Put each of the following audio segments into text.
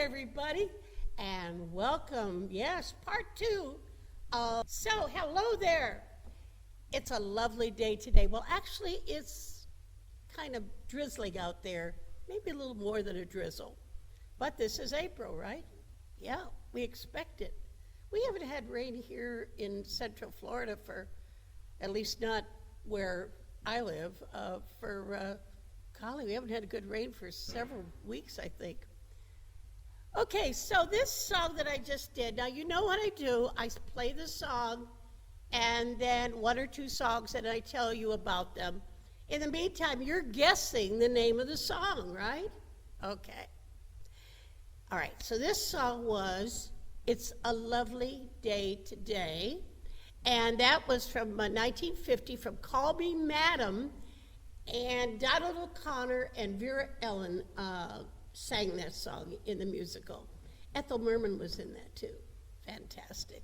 everybody, and welcome. Yes, part two. So, hello there. It's a lovely day today. Well, actually, it's kind of drizzling out there, maybe a little more than a drizzle. But this is April, right? Yeah, we expect it. We haven't had rain here in Central Florida for, at least not where I live, for Collie. We haven't had a good rain for several weeks, I think. Okay, so this song that I just did, now you know what I do. I play the song and then one or two songs and I tell you about them. In the meantime, you're guessing the name of the song, right? Okay. All right, so this song was It's a Lovely Day Today, and that was from 1950 from Call Me Madam, and Donald O'Connor and Vera Ellen sang that song in the musical. Ethel Merman was in that too. Fantastic.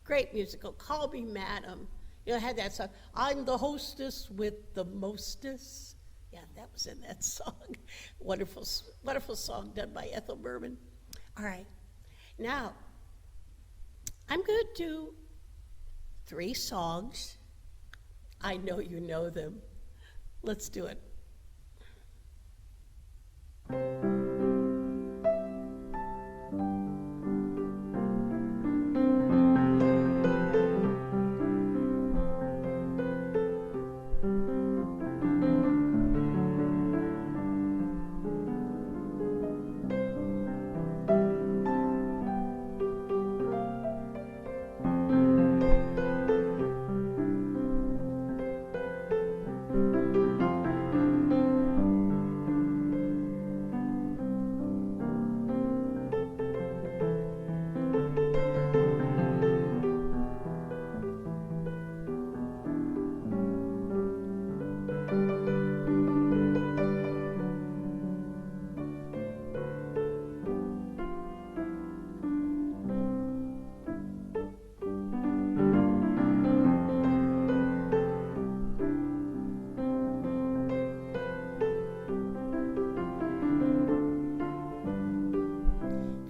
Great musical. Call Me Madam. You know, it had that song, I'm the hostess with the mostess. Yeah, that was in that song. Wonderful, wonderful song done by Ethel Merman. All right. Now, I'm going to do 3 songs. I know you know them. Let's do it.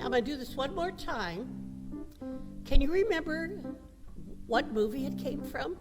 I'm going to do this one more time. Can you remember what movie it came from?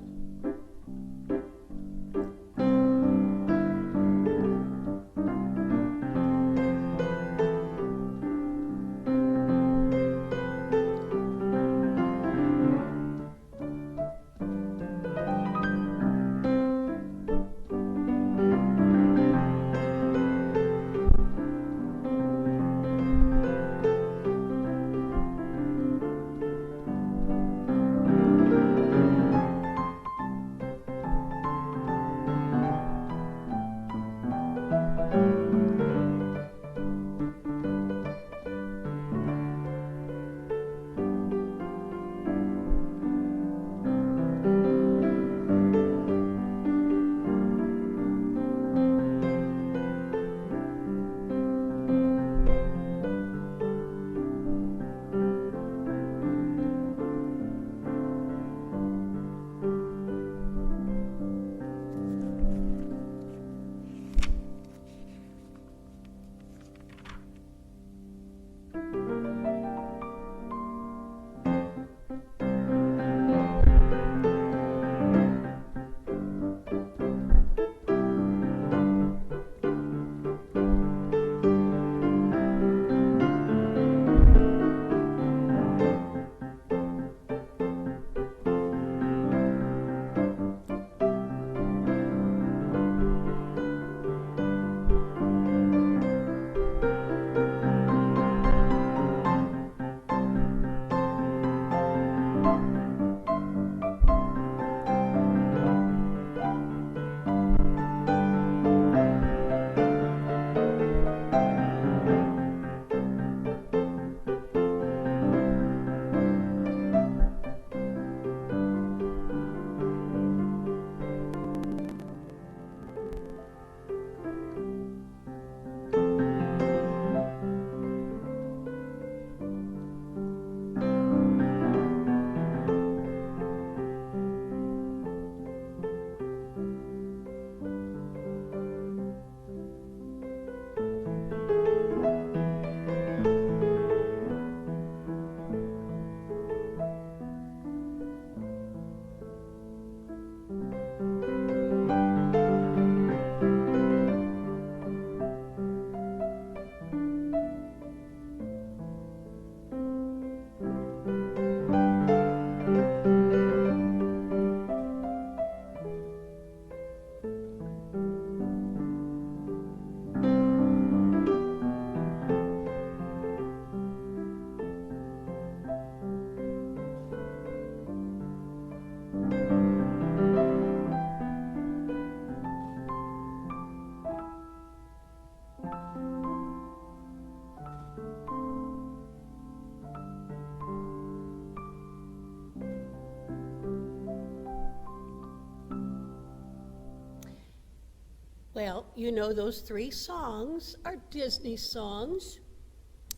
Well, you know those three songs are Disney songs.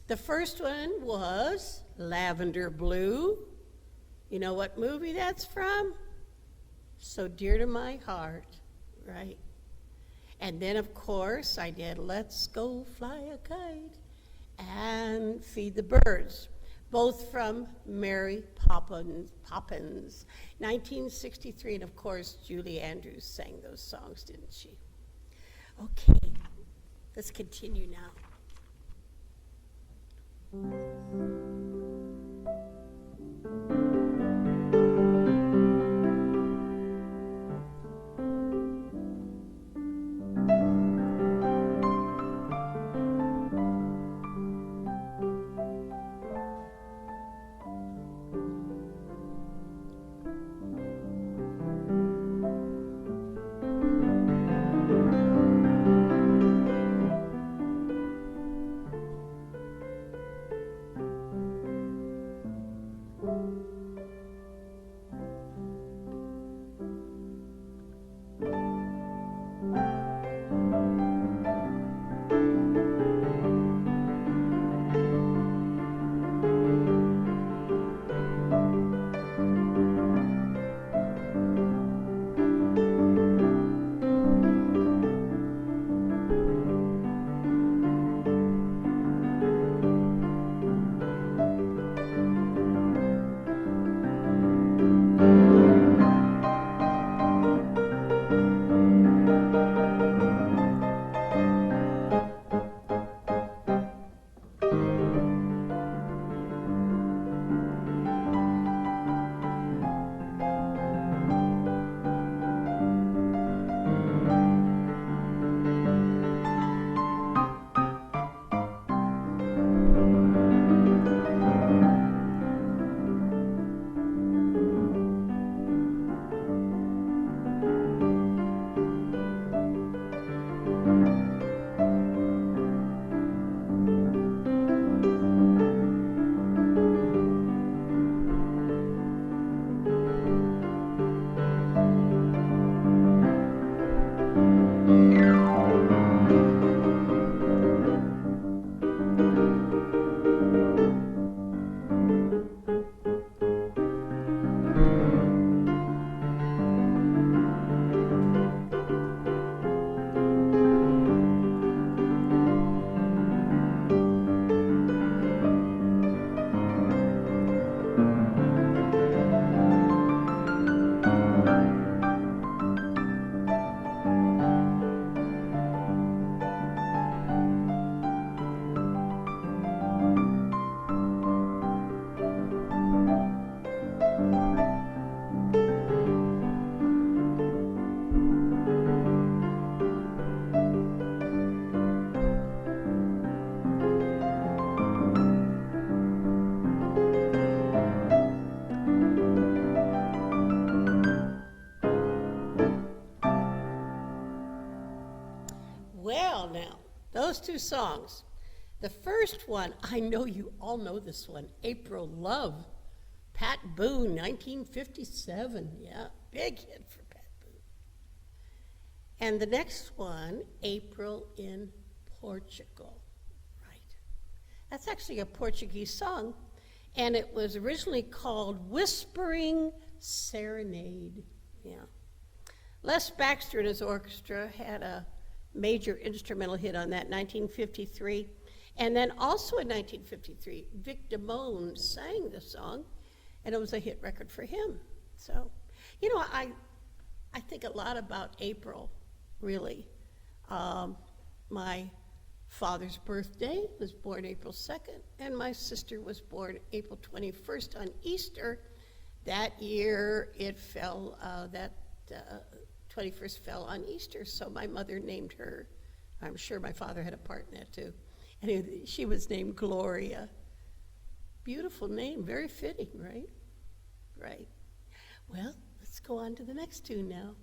The first one was Lavender Blue. You know what movie that's from? So Dear to My Heart, right? And then, of course, I did Let's Go Fly a Kite and Feed the Birds, both from Mary Poppins, 1963. And, of course, Julie Andrews sang those songs, didn't she? Okay, let's continue now. Well, now, those two songs. The first one, I know you all know this one, April Love, Pat Boone, 1957. Yeah, big hit for Pat Boone. And the next one, April in Portugal. Right. That's actually a Portuguese song, and it was originally called Whispering Serenade. Yeah. Les Baxter and his orchestra had a major instrumental hit on that, 1953. And then also in 1953, Vic Damone sang the song, and it was a hit record for him. So, you know, I think a lot about April, really. My father's birthday was born April 2nd, and my sister was born April 21st on Easter. That year, it fell, 21st fell on Easter, so my mother named her. I'm sure my father had a part in that too. And she was named Gloria. Beautiful name, very fitting, right? Right. Well, let's go on to the next tune now.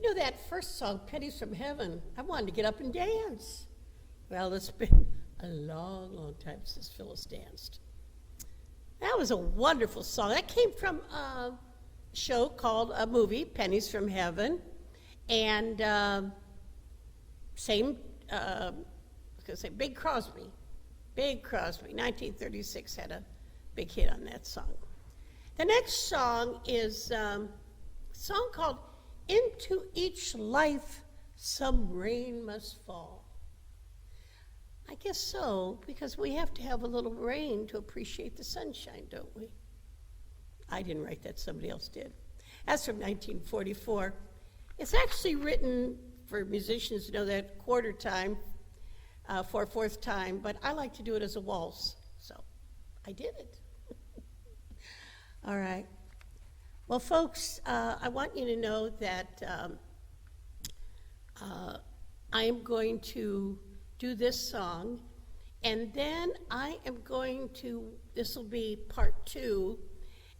You know that first song, Pennies from Heaven, I wanted to get up and dance. Well, it's been a long, long time since Phyllis danced. That was a wonderful song. That came from a show called, a movie, Pennies from Heaven. And same, I was going to say, Bing Crosby, 1936, had a big hit on that song. The next song is a song called Into Each Life Some Rain Must Fall. I guess so, because we have to have a little rain to appreciate the sunshine, don't we? I didn't write that, somebody else did. That's from 1944. It's actually written for musicians to know that quarter time, for fourth time, but I like to do it as a waltz, so I did it. All right. Well, folks, I want you to know that I am going to do this song, and then I am going to, this will be part 2,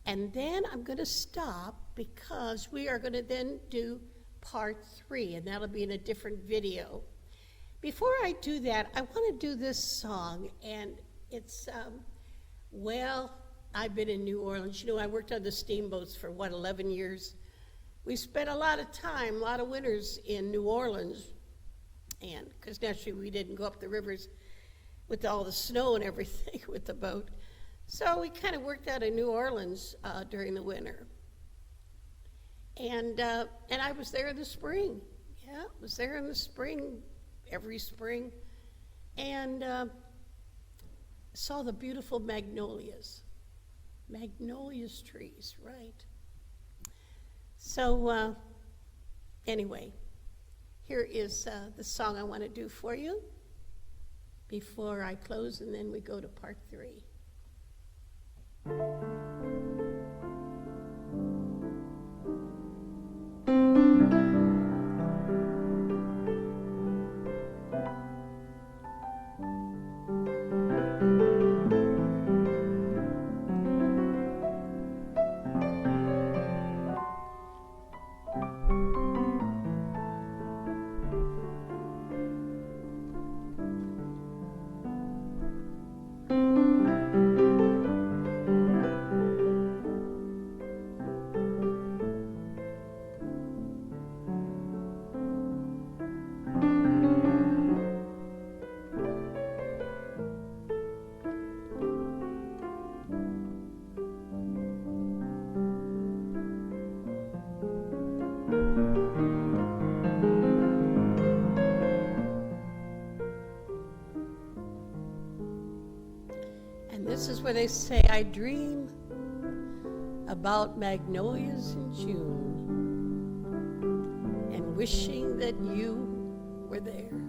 and then I'm going to stop because we are going to then do part 3, and that'll be in a different video. Before I do that, I want to do this song, and it's, well, I've been in New Orleans. You know, I worked on the steamboats for, 11 years. We spent a lot of time, a lot of winters in New Orleans, and because naturally we didn't go up the rivers with all the snow and everything with the boat. So we kind of worked out in New Orleans during the winter. And I was there in the spring. Yeah, I was there in the spring, every spring, and saw the beautiful magnolias trees, right? So anyway, here is the song I want to do for you before I close, and then we go to part 3. This is where they say, I dream about magnolias in June and wishing that you were there.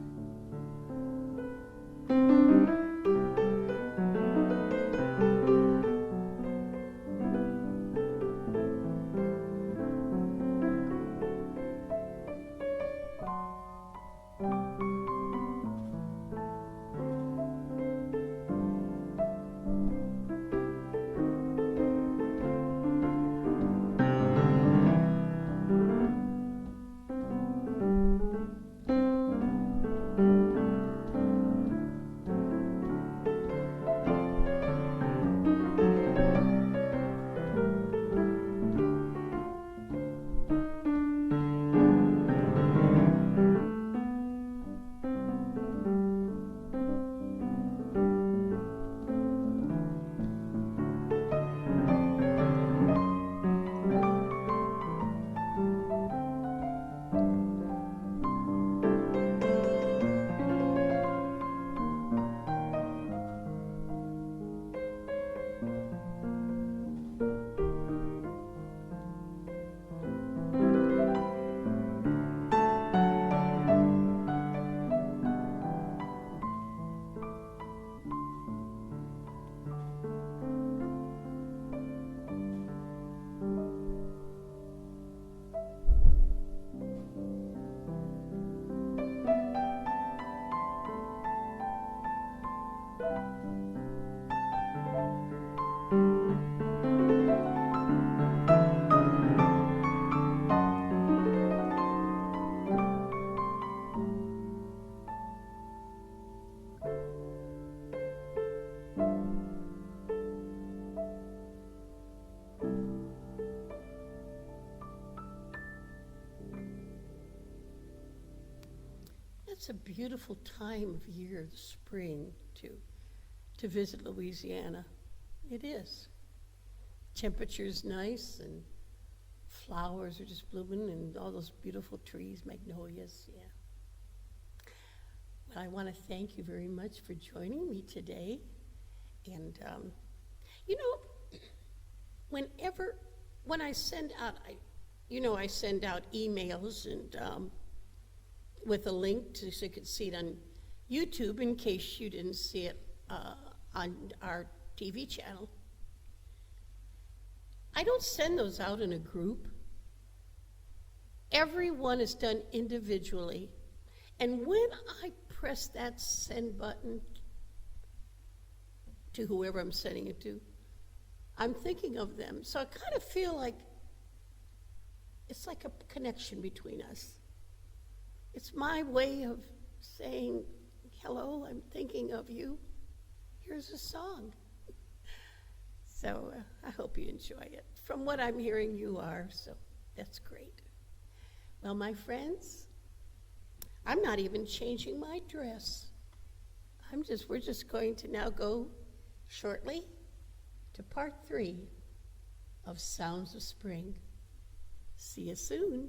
That's a beautiful time of year, the spring, to visit Louisiana. It is. Temperature's nice and flowers are just blooming and all those beautiful trees, magnolias, yeah. Well, I want to thank you very much for joining me today. And, you know, when I send out, I send out emails and with a link so you can see it on YouTube in case you didn't see it on our TV channel. I don't send those out in a group. Everyone is done individually. And when I press that send button to whoever I'm sending it to, I'm thinking of them. So I kind of feel like it's like a connection between us. It's my way of saying, hello, I'm thinking of you. Here's a song. So I hope you enjoy it. From what I'm hearing, you are, so that's great. Well, my friends, I'm not even changing my dress. We're just going to now go shortly to part 3 of Sounds of Spring. See you soon.